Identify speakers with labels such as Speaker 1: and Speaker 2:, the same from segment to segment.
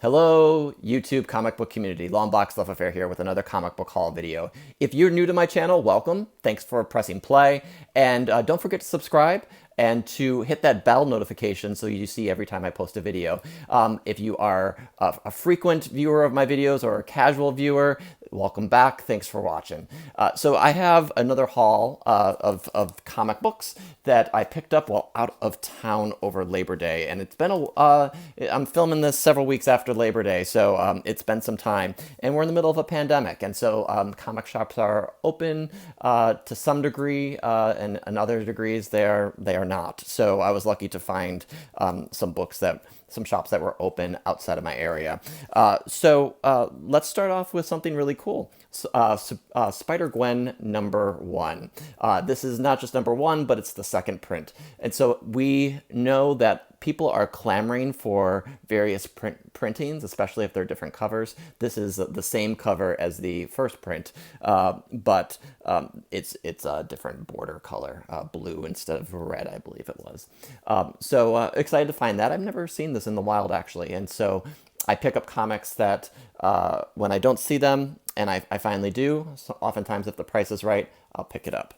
Speaker 1: Hello, YouTube comic book community. Long Box Love Affair here with another comic book haul video. If you're new to my channel, welcome. Thanks for pressing play. And don't forget to subscribe and to hit that bell notification so you see every time I post a video. If you are a frequent viewer of my videos or a casual viewer, welcome back. Thanks for watching. So I have another haul of comic books that I picked up while out of town over Labor Day. And it's been I'm filming this several weeks after Labor Day, so it's been some time. And we're in the middle of a pandemic, and so comic shops are open to some degree, and in other degrees they are not. So I was lucky to find some shops that were open outside of my area. So let's start off with something really cool. SpiderGwen #1. This is not just #1, but it's the second print. And so we know that people are clamoring for various printings, especially if they're different covers. This is the same cover as the first print, but it's a different border color, blue instead of red, I believe it was. So excited to find that. I've never seen this in the wild, actually, and so I pick up comics that when I don't see them, and I finally do, so oftentimes if the price is right, I'll pick it up.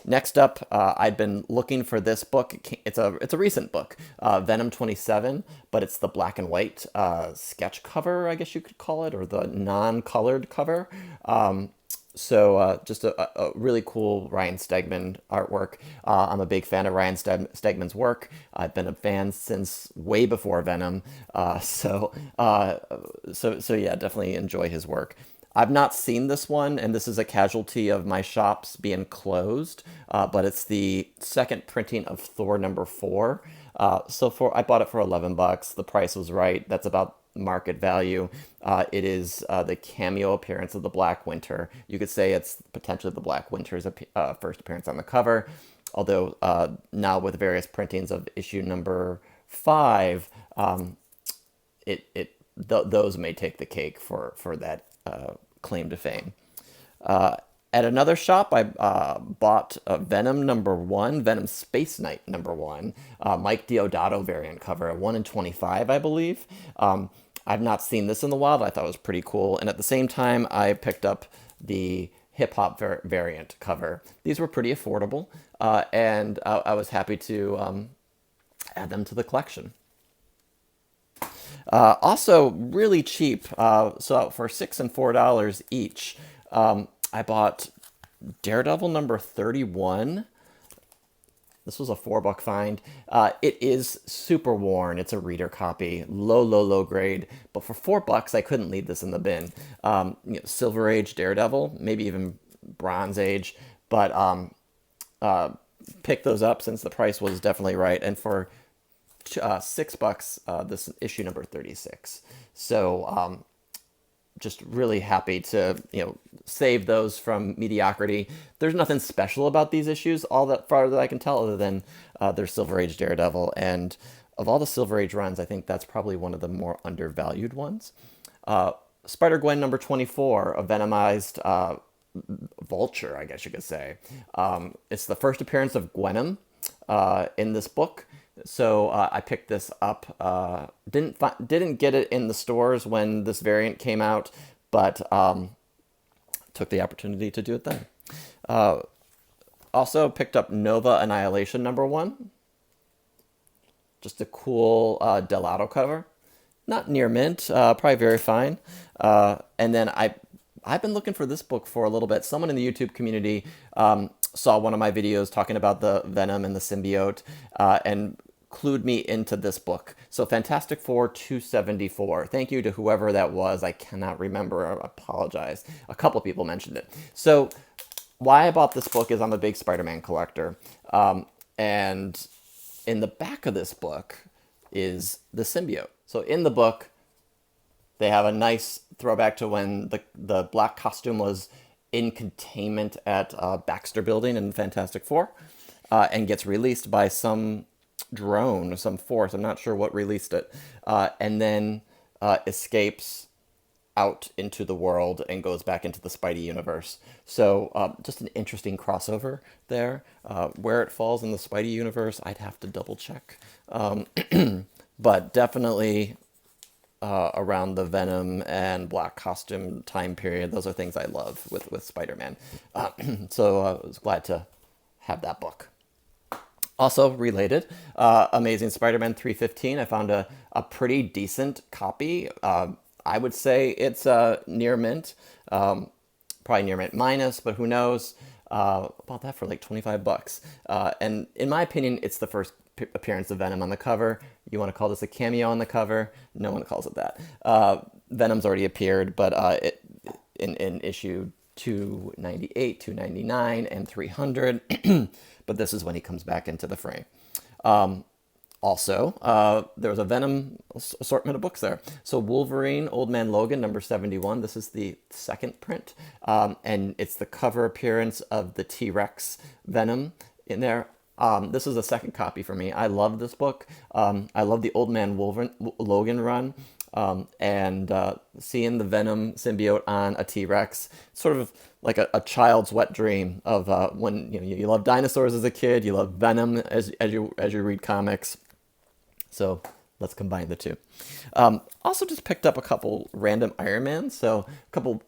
Speaker 1: Next up, I'd been looking for this book. It's a recent book, Venom 27, but it's the black and white sketch cover, I guess you could call it, or the non-colored cover. So just a really cool Ryan Stegman artwork. I'm a big fan of Ryan Stegman's work. I've been a fan since way before Venom. So yeah, definitely enjoy his work. I've not seen this one, and this is a casualty of my shops being closed, but it's the second printing of Thor #4. I bought it for $11. The price was right. That's about market value. It is the cameo appearance of the Black Winter. You could say it's potentially the Black Winter's first appearance on the cover, although now with various printings of issue #5, those may take the cake for that claim to fame. At another shop, I bought Venom #1, Venom Space Knight #1, Mike Deodato variant cover, 1 in 25, I believe. I've not seen this in the wild. I thought it was pretty cool. And at the same time, I picked up the hip-hop variant cover. These were pretty affordable, and I was happy to add them to the collection. Also, really cheap, so for $6 and $4 each, I bought Daredevil #31. This was a $4 find. It is super worn. It's a reader copy, low grade. But for $4, I couldn't leave this in the bin. Silver Age Daredevil, maybe even Bronze Age, but picked those up since the price was definitely right. And for $6, this issue #36. So just really happy to save those from mediocrity. There's nothing special about these issues, all that far that I can tell, other than they're Silver Age Daredevil. And of all the Silver Age runs, I think that's probably one of the more undervalued ones. SpiderGwen #24, a Venomized vulture, I guess you could say. It's the first appearance of Venom in this book. So I picked this up. Didn't get it in the stores when this variant came out, but took the opportunity to do it then. Also picked up Nova Annihilation #1. Just a cool Delato cover. Not near mint, probably very fine. And then I've been looking for this book for a little bit. Someone in the YouTube community saw one of my videos talking about the Venom and the symbiote, and clued me into this book. So Fantastic Four 274. Thank you to whoever that was. I cannot remember. I apologize. A couple people mentioned it. So why I bought this book is I'm a big Spider-Man collector. And in the back of this book is the symbiote. So in the book, they have a nice throwback to when the black costume was in containment at Baxter Building in Fantastic Four, and gets released by some drone or some force. I'm not sure what released it, and then escapes out into the world and goes back into the Spidey universe. So just an interesting crossover there. Where it falls in the Spidey universe, I'd have to double check. But definitely around the Venom and black costume time period. Those are things I love with Spider-Man. So I was glad to have that book. Also related, Amazing Spider-Man 315. I found a pretty decent copy. I would say it's near mint, probably near mint minus, but who knows? Bought that for like 25 bucks. And in my opinion, it's the first appearance of Venom on the cover. You want to call this a cameo on the cover? No one calls it that. Venom's already appeared, but in issue 298, 299, and 300. But this is when he comes back into the frame. Also, there was a Venom assortment of books there. So Wolverine, Old Man Logan, number 71. This is the second print. And it's the cover appearance of the T-Rex Venom in there. This is a second copy for me. I love this book. I love the Old Man Logan run. And seeing the Venom symbiote on a T-Rex, sort of like a child's wet dream of when you love dinosaurs as a kid, you love Venom as you read comics. So let's combine the two. Also just picked up a couple random IronMan. So a couple,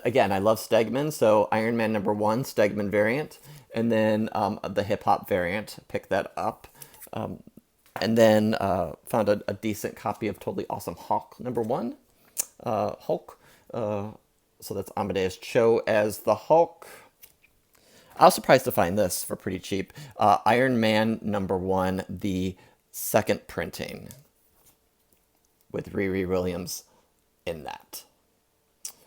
Speaker 1: again, I love Stegman. So IronMan number 1, Stegman variant. And then the hip hop variant, picked that up. And then found a decent copy of Totally Awesome Hulk number 1. Hulk. So that's Amadeus Cho as the Hulk. I was surprised to find this for pretty cheap. Iron Man number 1, the second printing, with Riri Williams in that.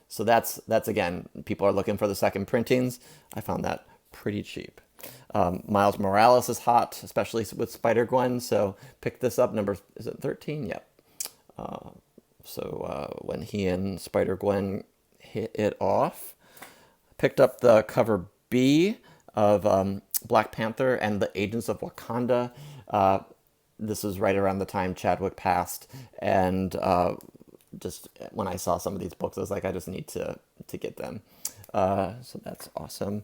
Speaker 1: So that's again, people are looking for the second printings. I found that pretty cheap. Miles Morales is hot, especially with SpiderGwen, so pick this up. Number, is it 13? Yep. So when he and SpiderGwen hit it off, picked up the cover B of Black Panther and the Agents of Wakanda. This was right around the time Chadwick passed, and just when I saw some of these books, I was like, I just need to get them. So that's awesome.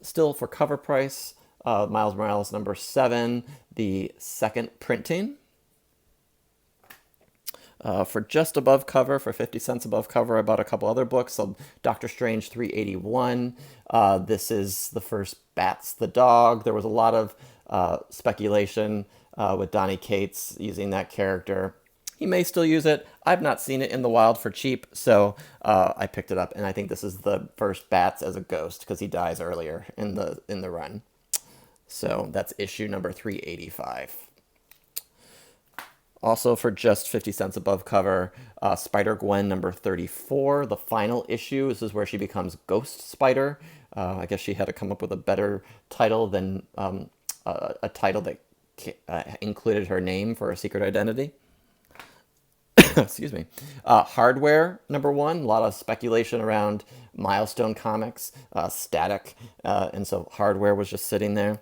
Speaker 1: Still for cover price, Miles Morales number 7, the second printing. For just above cover, for 50 cents above cover, I bought a couple other books. So Doctor Strange 381. This is the first Bats the Dog. There was a lot of speculation with Donny Cates using that character. He may still use it. I've not seen it in the wild for cheap, so I picked it up. And I think this is the first Bats as a ghost, because he dies earlier in the run. So that's issue number 385. Also, for just 50 cents above cover, SpiderGwen number 34, the final issue. This is where she becomes Ghost Spider. I guess she had to come up with a better title than a title that included her name for a secret identity. Excuse me. Hardware number 1, a lot of speculation around Milestone Comics, Static, and so Hardware was just sitting there.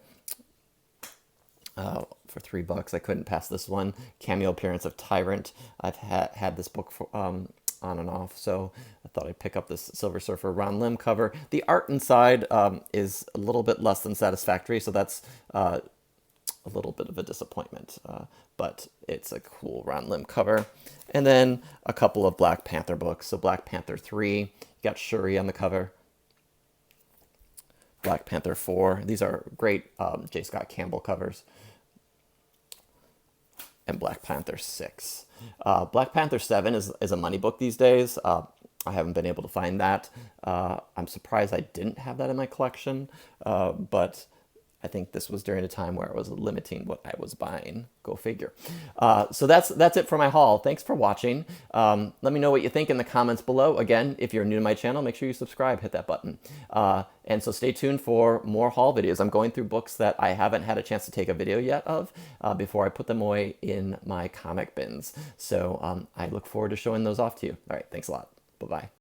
Speaker 1: For $3, I couldn't pass this one. Cameo appearance of Tyrant. I've had this book for, on and off, so I thought I'd pick up this Silver Surfer Ron Lim cover. The art inside is a little bit less than satisfactory, so that's a little bit of a disappointment, but it's a cool Ron Lim cover. And then a couple of Black Panther books. So Black Panther 3, you got Shuri on the cover. Black Panther 4, these are great J. Scott Campbell covers. And Black Panther 6. Black Panther 7 is a money book these days. I haven't been able to find that. I'm surprised I didn't have that in my collection, but I think this was during a time where I was limiting what I was buying. Go figure. So that's it for my haul. Thanks for watching. Let me know what you think in the comments below. Again, if you're new to my channel, make sure you subscribe, hit that button. And so stay tuned for more haul videos. I'm going through books that I haven't had a chance to take a video yet of before I put them away in my comic bins. So I look forward to showing those off to you. All right, thanks a lot. Bye-bye.